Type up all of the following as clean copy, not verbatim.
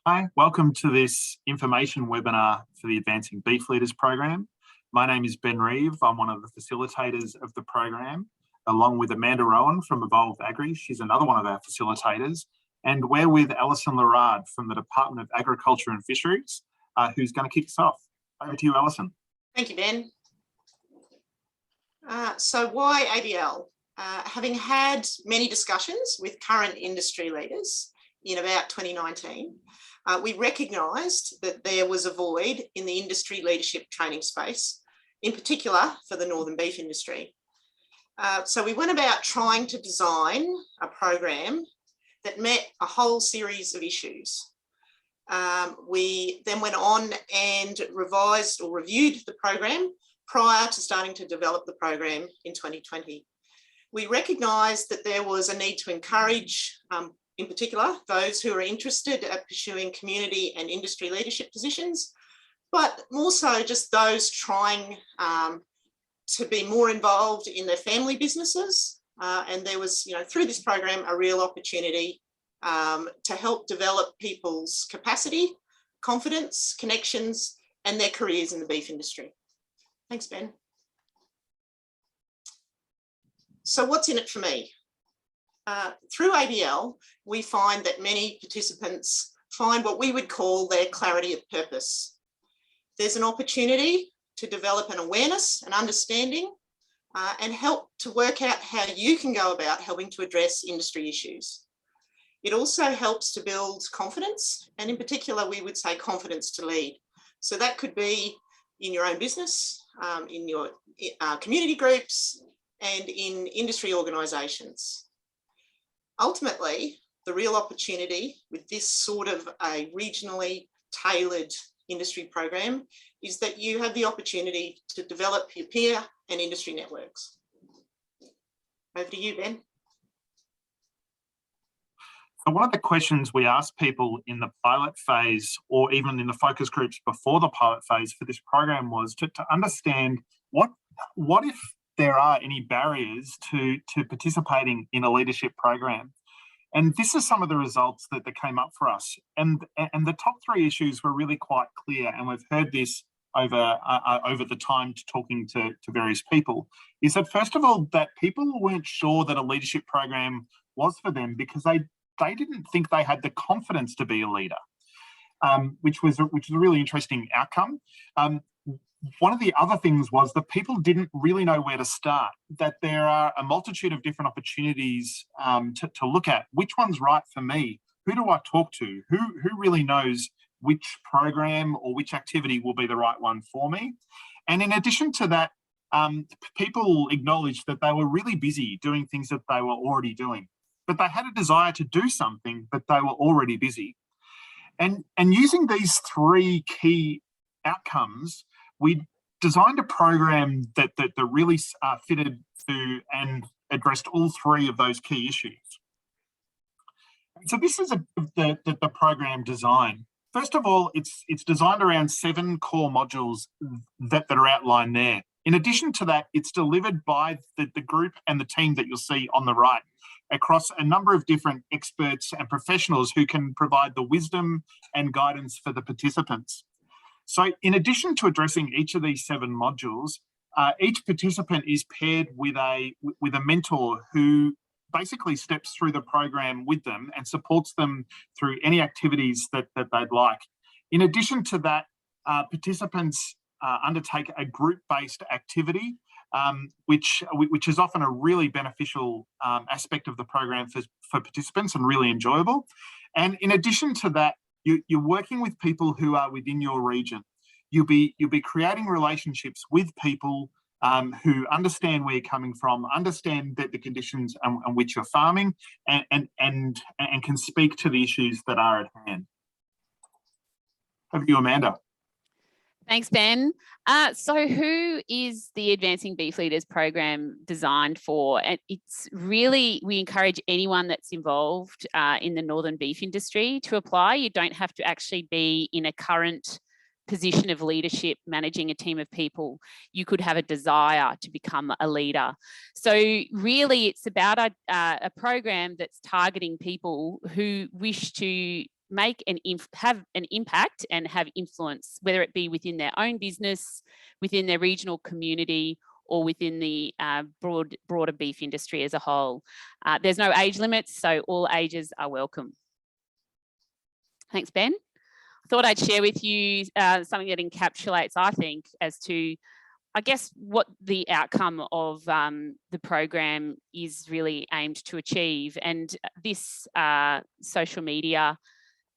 Hi, welcome to this information webinar for the Advancing Beef Leaders program. My name is Ben Reeve. I'm one of the facilitators of the program, along with Amanda Rowan from Evolve Agri. She's another one of our facilitators. And we're with Alison Larard from the Department of Agriculture and Fisheries, who's going to kick us off. Over to you, Alison. Thank you, Ben. So why ABL? Having had many discussions with current industry leaders in about 2019, we recognised that there was a void in the industry leadership training space, in particular for the northern beef industry. So we went about trying to design a program that met a whole series of issues. We then went on and revised or reviewed the program prior to starting to develop the program in 2020. We recognised that there was a need to encourage, in particular, those who are interested at pursuing community and industry leadership positions, but more so just those trying to be more involved in their family businesses. And there was, through this program, a real opportunity to help develop people's capacity, confidence, connections, and their careers in the beef industry. Thanks, Ben. So what's in it for me? Through ABL, we find that many participants find what we would call their clarity of purpose. There's an opportunity to develop an awareness and understanding and help to work out how you can go about helping to address industry issues. It also helps to build confidence, and in particular, we would say confidence to lead. So that could be in your own business, in your community groups, and in industry organisations. Ultimately, the real opportunity with this sort of a regionally tailored industry program is that you have the opportunity to develop your peer and industry networks. Over to you, Ben. So one of the questions we asked people in the pilot phase, or even in the focus groups before the pilot phase for this program, was to understand what if there are any barriers to participating in a leadership program. And this is some of the results that came up for us. And the top three issues were really quite clear, and we've heard this over the time talking to various people, is that first of all, that people weren't sure that a leadership program was for them because they didn't think they had the confidence to be a leader, which was a really interesting outcome. One of the other things was that people didn't really know where to start, that there are a multitude of different opportunities to look at. Which one's right for me? Who do I talk to? Who really knows which program or which activity will be the right one for me? And in addition to that, people acknowledged that they were really busy doing things that they were already doing, but they had a desire to do something, but they were already busy. And using these three key outcomes, we designed a program that really fitted to and addressed all three of those key issues. So this is the program design. First of all, it's designed around 7 core modules that are outlined there. In addition to that, it's delivered by the group and the team that you'll see on the right, across a number of different experts and professionals who can provide the wisdom and guidance for the participants. So in addition to addressing each of these 7 modules, each participant is paired with a mentor who basically steps through the program with them and supports them through any activities that they'd like. In addition to that, participants undertake a group-based activity, which is often a really beneficial aspect of the program for participants and really enjoyable. And in addition to that, you're working with people who are within your region. You'll be creating relationships with people who understand where you're coming from, understand the conditions on which you're farming, and can speak to the issues that are at hand. Over to you, Amanda. Thanks, Ben. So who is the Advancing Beef Leaders program designed for? And it's really, we encourage anyone that's involved in the northern beef industry to apply. You don't have to actually be in a current position of leadership managing a team of people. You could have a desire to become a leader. So really it's about a program that's targeting people who wish to have an impact and have influence, whether it be within their own business, within their regional community, or within the broader beef industry as a whole. There's no age limits, so all ages are welcome. Thanks, Ben. I thought I'd share with you something that encapsulates, I think, as to, I guess, what the outcome of the program is really aimed to achieve. And this social media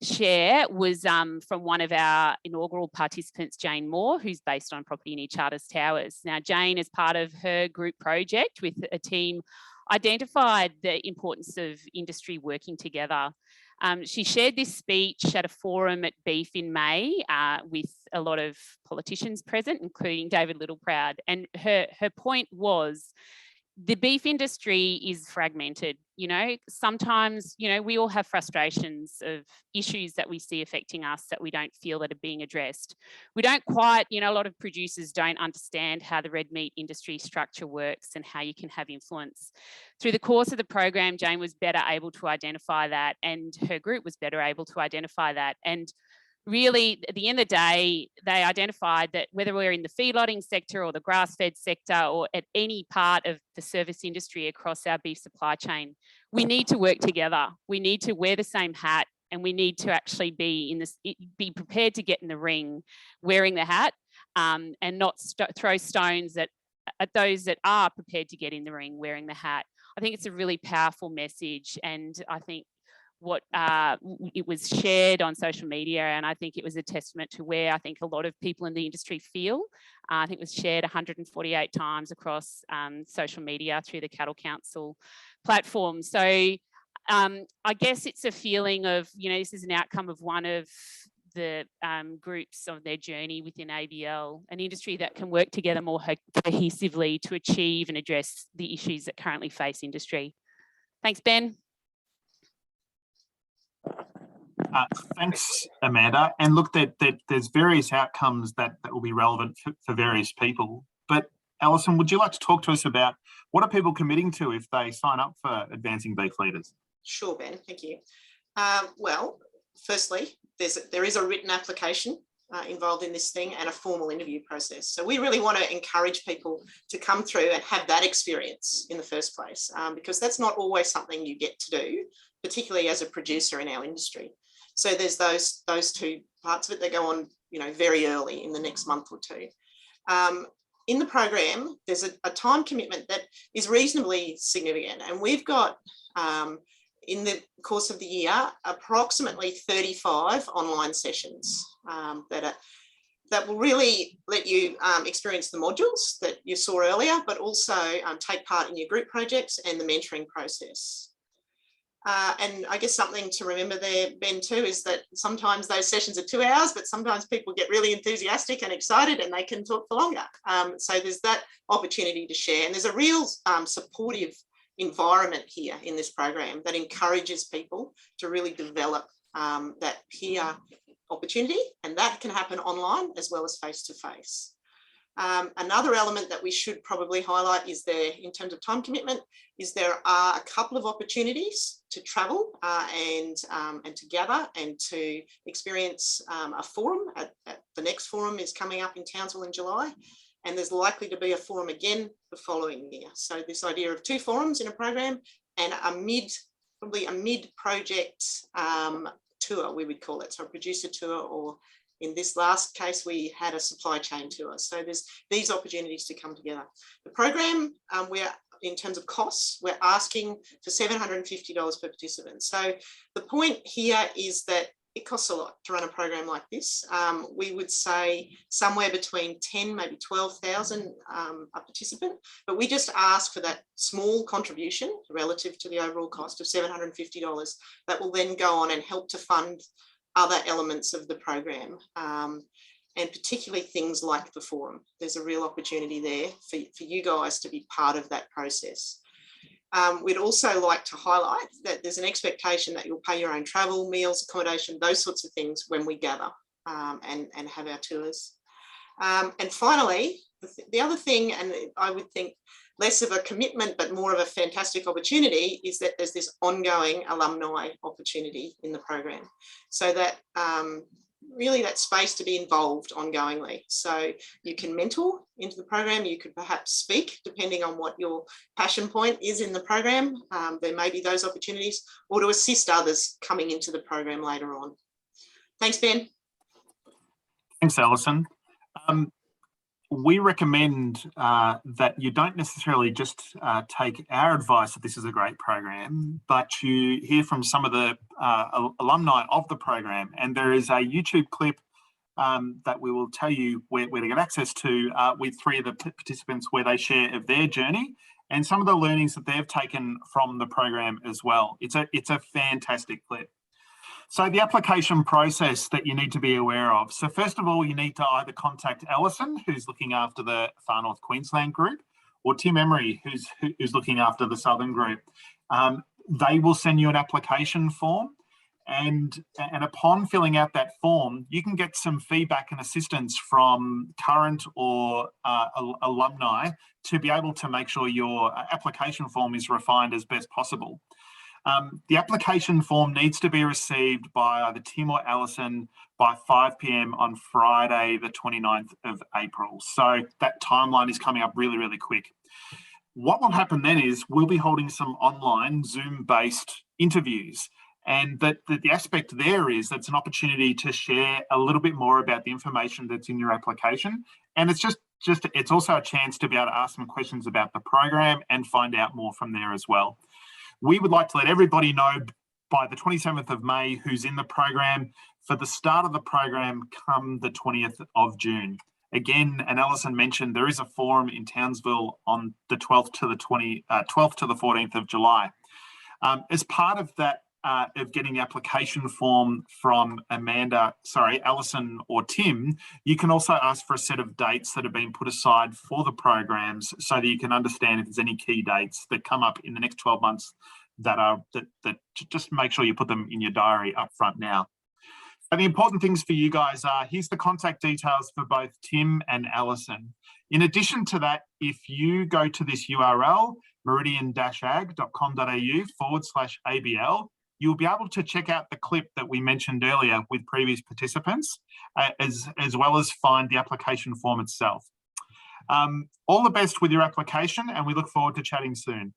share was from one of our inaugural participants, Jane Moore, who's based on property near Charters Towers. Now, Jane, as part of her group project with a team, identified the importance of industry working together. She shared this speech at a forum at Beef in May with a lot of politicians present, including David Littleproud. And her point was, the beef industry is fragmented. You know, sometimes, you know, we all have frustrations of issues that we see affecting us that we don't feel that are being addressed. We don't quite, you know, a lot of producers don't understand how the red meat industry structure works and how you can have influence. Through the course of the program, Jane was better able to identify that, and her group was better able to identify that. And really, at the end of the day, they identified that whether we're in the feedlotting sector or the grass-fed sector or at any part of the service industry across our beef supply chain, we need to work together. We need to wear the same hat, and we need to actually be prepared to get in the ring wearing the hat, and not throw stones at those that are prepared to get in the ring wearing the hat. I think it's a really powerful message, and I think what it was shared on social media, and I think it was a testament to where I think a lot of people in the industry feel. I think it was shared 148 times across social media through the Cattle Council platform. So I guess it's a feeling of, you know, this is an outcome of one of the groups of their journey within ABL, an industry that can work together more cohesively to achieve and address the issues that currently face industry. Thanks, Ben. Thanks, Amanda. And look, there's various outcomes that will be relevant for various people. But Alison, would you like to talk to us about what are people committing to if they sign up for Advancing Beef Leaders? Sure, Ben, thank you. Well, firstly, there is a written application involved in this thing and a formal interview process. So we really want to encourage people to come through and have that experience in the first place, because that's not always something you get to do, particularly as a producer in our industry. So there's those two parts of it that go on, you know, very early in the next month or two. In the program, there's a time commitment that is reasonably significant, and we've got in the course of the year approximately 35 online sessions that will really let you experience the modules that you saw earlier, but also take part in your group projects and the mentoring process. And I guess something to remember there, Ben, too, is that sometimes those sessions are 2 hours, but sometimes people get really enthusiastic and excited and they can talk for longer. So there's that opportunity to share. And there's a real supportive environment here in this program that encourages people to really develop that peer opportunity. And that can happen online as well as face-to-face. Another element that we should probably highlight is there, in terms of time commitment, is there are a couple of opportunities to travel and to gather and to experience a forum. The next forum is coming up in Townsville in July, and there's likely to be a forum again the following year. So this idea of 2 forums in a program and probably a mid-project tour, we would call it, so a producer tour, or in this last case, we had a supply chain tour. So there's these opportunities to come together. The program, in terms of costs, we're asking for $750 per participant. So the point here is that it costs a lot to run a program like this. We would say somewhere between 10, maybe 12,000 a participant, but we just ask for that small contribution relative to the overall cost of $750 that will then go on and help to fund other elements of the program, and particularly things like the forum. There's a real opportunity there for you guys to be part of that process. We'd also like to highlight that there's an expectation that you'll pay your own travel, meals, accommodation, those sorts of things when we gather and have our tours. And finally, the other thing, and I would think less of a commitment, but more of a fantastic opportunity is that there's this ongoing alumni opportunity in the program. So that really that space to be involved ongoingly. So you can mentor into the program, you could perhaps speak, depending on what your passion point is in the program. There may be those opportunities, or to assist others coming into the program later on. Thanks, Ben. Thanks, Alison. We recommend that you don't necessarily just take our advice that this is a great program, but you hear from some of the alumni of the program. And there is a YouTube clip that we will tell you where to get access to with 3 of the participants, where they share of their journey and some of the learnings that they've taken from the program as well. It's a fantastic clip. So the application process that you need to be aware of. So first of all, you need to either contact Alison, who's looking after the Far North Queensland group, or Tim Emery, who's looking after the Southern group. They will send you an application form, and upon filling out that form, you can get some feedback and assistance from current or alumni to be able to make sure your application form is refined as best possible. The application form needs to be received by either Tim or Alison by 5 p.m. on Friday, the 29th of April. So that timeline is coming up really, really quick. What will happen then is we'll be holding some online Zoom-based interviews. And the aspect there is that's an opportunity to share a little bit more about the information that's in your application. And it's it's also a chance to be able to ask some questions about the program and find out more from there as well. We would like to let everybody know by the 27th of May who's in the program for the start of the program come the 20th of June. Again, and Alison mentioned, there is a forum in Townsville on the 12th to the 14th of July. As part of that, of getting the application form from Alison or Tim, you can also ask for a set of dates that have been put aside for the programs so that you can understand if there's any key dates that come up in the next 12 months that just make sure you put them in your diary up front now. And the important things for you guys are, here's the contact details for both Tim and Alison. In addition to that, if you go to this URL, meridian-ag.com.au/ABL, you'll be able to check out the clip that we mentioned earlier with previous participants, as well as find the application form itself. All the best with your application, and we look forward to chatting soon.